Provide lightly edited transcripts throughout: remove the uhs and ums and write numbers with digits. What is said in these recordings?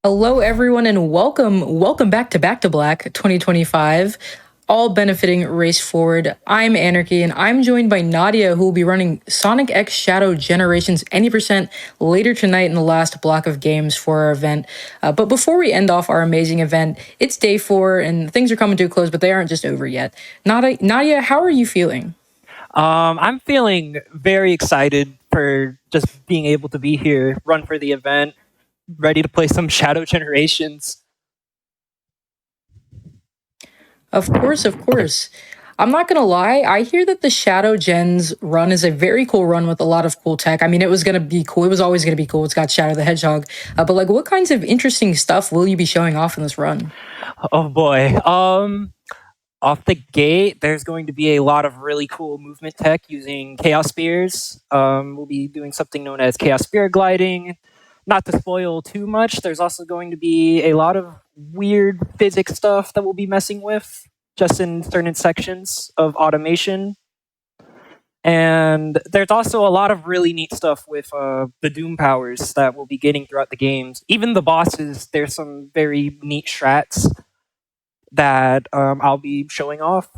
Hello, everyone, and welcome back to Black 2025, all benefiting Race Forward. I'm Anarchy, and I'm joined by Nadia, who will be running Sonic X Shadow Generations any percent later tonight in the last block of games for our event. But before we end off our amazing event, it's day 4, and things are coming to a close, but they aren't just over yet. Nadia, how are you feeling? I'm feeling very excited for just being able to be here, run for the event, ready to play some Shadow Generations. Of course, of course. I'm not gonna lie. I hear that the Shadow Gens run is a very cool run with a lot of cool tech. I mean, it was gonna be cool. It was always gonna be cool. It's got Shadow the Hedgehog. But like, what kinds of interesting stuff will you be showing off in this run? Oh boy. Off the gate, there's going to be a lot of really cool movement tech using Chaos Spears. We'll be doing something known as Chaos Spear gliding. Not to spoil too much, there's also going to be a lot of weird physics stuff that we'll be messing with just in certain sections of automation. And there's also a lot of really neat stuff with the Doom powers that we'll be getting throughout the games. Even the bosses, there's some very neat strats that I'll be showing off.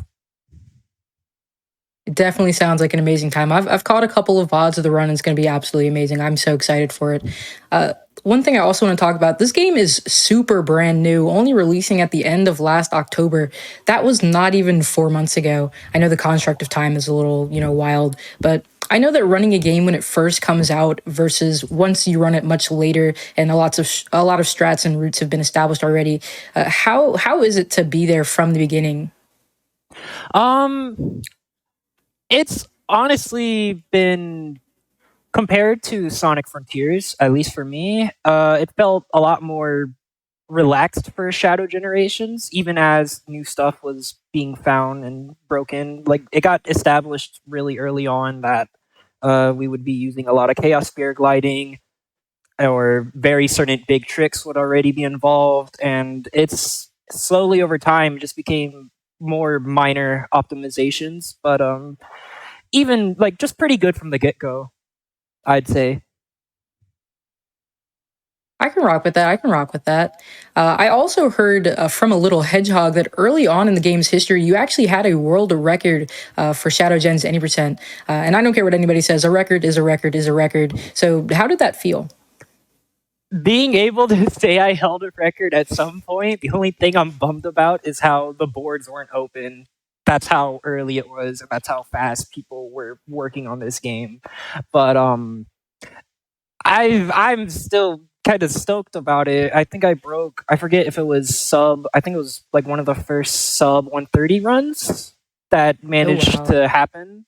It definitely sounds like an amazing time. I've caught a couple of VODs of the run. And it's going to be absolutely amazing. I'm so excited for it. One thing I also want to talk about, this game is super brand new, only releasing at the end of last October. That was not even 4 months ago. I know the construct of time is a little, wild, but I know that running a game when it first comes out versus once you run it much later and a lot of strats and routes have been established already. How is it to be there from the beginning? Um, it's honestly been compared to Sonic Frontiers, at least for me. It felt a lot more relaxed for Shadow Generations, even as new stuff was being found and broken. Like it got established really early on that we would be using a lot of Chaos Spear gliding, or very certain big tricks would already be involved, and it's slowly over time just became more minor optimizations, but even like just pretty good from the get go, I'd say. I can rock with that. I can rock with that. I also heard from a little hedgehog that early on in the game's history, you actually had a world record for Shadow Gens any percent. And I don't care what anybody says, a record is a record is a record. So, how did that feel? Being able to say I held a record at some point, the only thing I'm bummed about is how the boards weren't open. That's how early it was, and that's how fast people were working on this game. But I'm still kind of stoked about it. I think I broke. I forget if it was sub. I think it was like one of the first sub 130 runs that Oh, managed wow. to happen.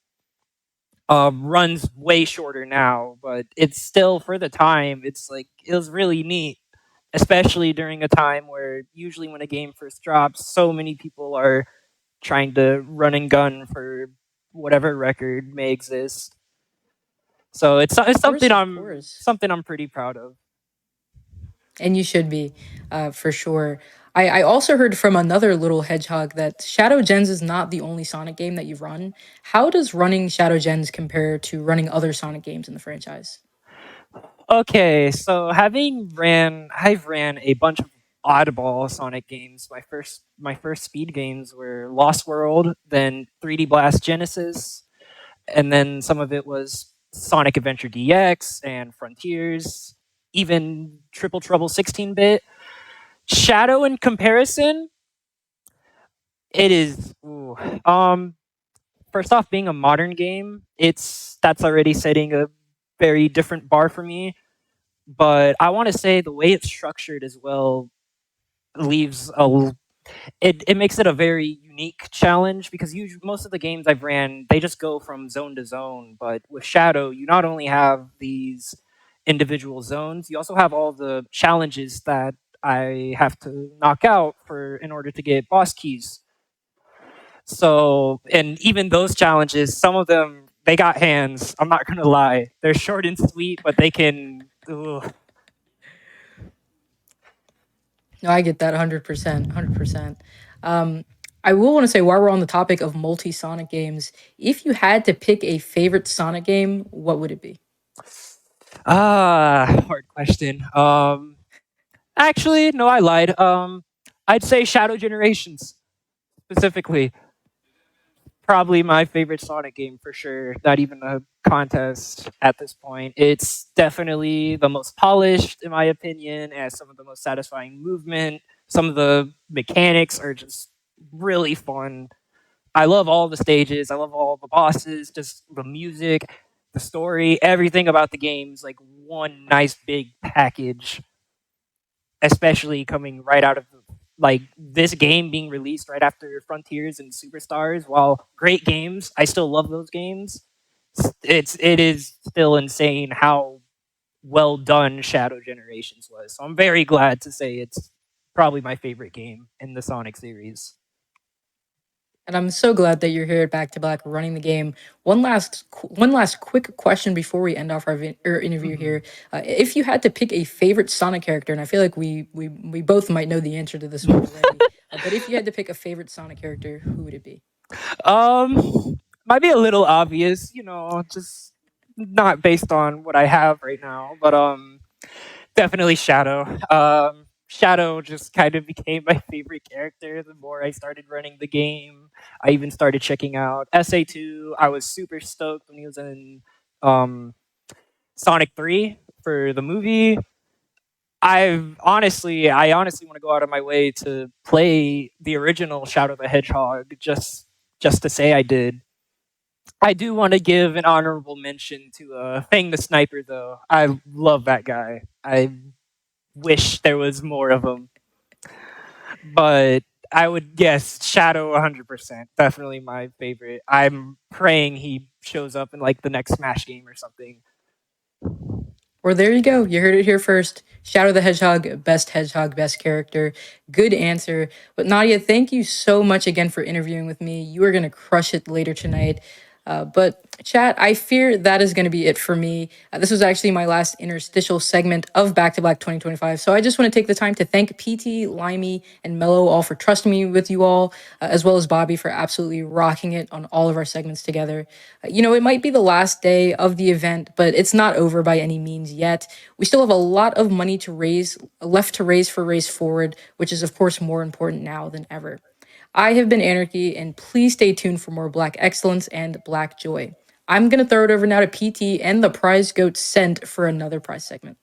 Runs way shorter now, but it's still for the time. It's like it was really neat, especially during a time where usually when a game first drops, so many people are trying to run and gun for whatever record may exist. So it's Of something course, of I'm course. something I'm pretty proud of. And you should be, for sure. I also heard from another little hedgehog that Shadow Gens is not the only Sonic game that you've run. How does running Shadow Gens compare to running other Sonic games in the franchise? Okay, so I've ran a bunch of oddball Sonic games. My first speed games were Lost World, then 3D Blast Genesis, and then some of it was Sonic Adventure DX and Frontiers, even Triple Trouble 16-bit. Shadow in comparison, it is first off, being a modern game, that's already setting a very different bar for me. But I want to say the way it's structured as well leaves it makes it a very unique challenge, because usually most of the games I've ran, they just go from zone to zone, but with Shadow you not only have these individual zones, you also have all the challenges that I have to knock out for in order to get boss keys. So, and even those challenges, some of them they got hands. I'm not gonna lie, they're short and sweet, but they can. Ugh. No, I get that 100%. 100%. Um, I will want to say, while we're on the topic of multi Sonic games, if you had to pick a favorite Sonic game, what would it be? Hard question. Actually, no, I lied. I'd say Shadow Generations specifically. Probably my favorite Sonic game for sure. Not even a contest at this point. It's definitely the most polished, in my opinion, as some of the most satisfying movement. Some of the mechanics are just really fun. I love all the stages. I love all the bosses. Just the music, the story, everything about the game's like one nice big package. Especially coming right out of like this game being released right after Frontiers and Superstars. While great games, I still love those games. It is still insane how well done Shadow Generations was. So I'm very glad to say it's probably my favorite game in the Sonic series. And I'm so glad that you're here at Back to Black running the game. One last quick question before we end off our interview Mhm. here. If you had to pick a favorite Sonic character, and I feel like we both might know the answer to this one already, but if you had to pick a favorite Sonic character, who would it be? Might be a little obvious, just not based on what I have right now, but definitely Shadow. Shadow just kind of became my favorite character the more I started running the game. I even started checking out SA2. I was super stoked when he was in um, Sonic 3 for the movie. I honestly want to go out of my way to play the original Shadow the Hedgehog just to say I did. I do want to give an honorable mention to Fang the Sniper though. I love that guy. I wish there was more of him, but I would guess Shadow 100%. Definitely my favorite. I'm praying he shows up in like the next Smash game or something. Or there you go. You heard it here first. Shadow the Hedgehog, best character. Good answer. But Nadia, thank you so much again for interviewing with me. You are going to crush it later tonight. But chat, I fear that is going to be it for me. This was actually my last interstitial segment of Back to Black 2025. So I just want to take the time to thank PT, Limey, and Mello all for trusting me with you all, as well as Bobby for absolutely rocking it on all of our segments together. It might be the last day of the event, but it's not over by any means yet. We still have a lot of money to raise, left to raise for Race Forward, which is, of course, more important now than ever. I have been Anarchy, and please stay tuned for more Black Excellence and Black Joy. I'm going to throw it over now to PT and the prize goat sent for another prize segment.